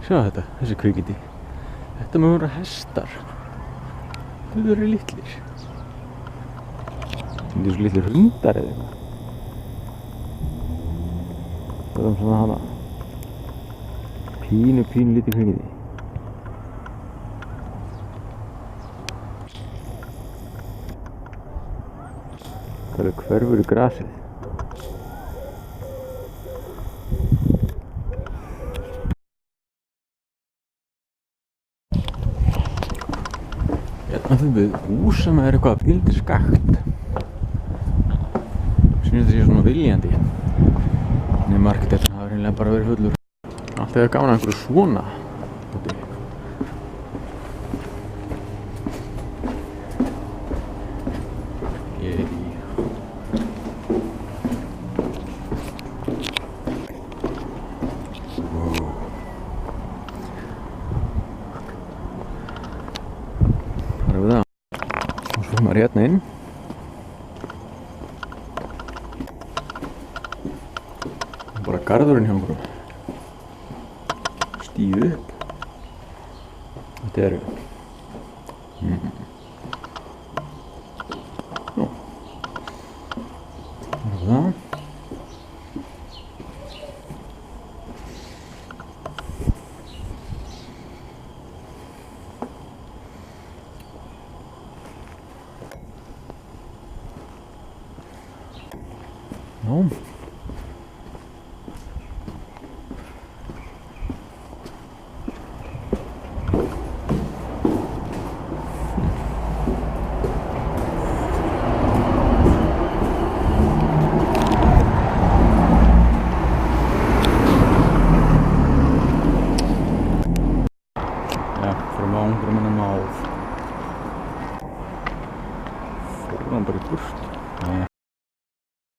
Sjá þetta, þessi kvikindi. Þetta má vera hestar. Þau eru litlir. Þetta er svo litlir hundar eða eitthvað. Það er svona hana. Pínu lítið kvikindi. Það er hverfur í grasið. Hérna fyrir við hús sem er eitthvað pínlítið skakt. Sýnir þetta sé svona viljandi. Nefnum arkitekturinn hafa hreinlega bara verið fullur. Alltaf er gaman að einhverju svona úti. Ég veit ekki. Wow. Þar er við það. Og svo fyrir maður hérna inn. Bara garðurinn hjá okkur. Stíu upp. Þetta eru Nú. Það er það. Nú. Fyrir manna máð. Fór hann bara í burt? Nei.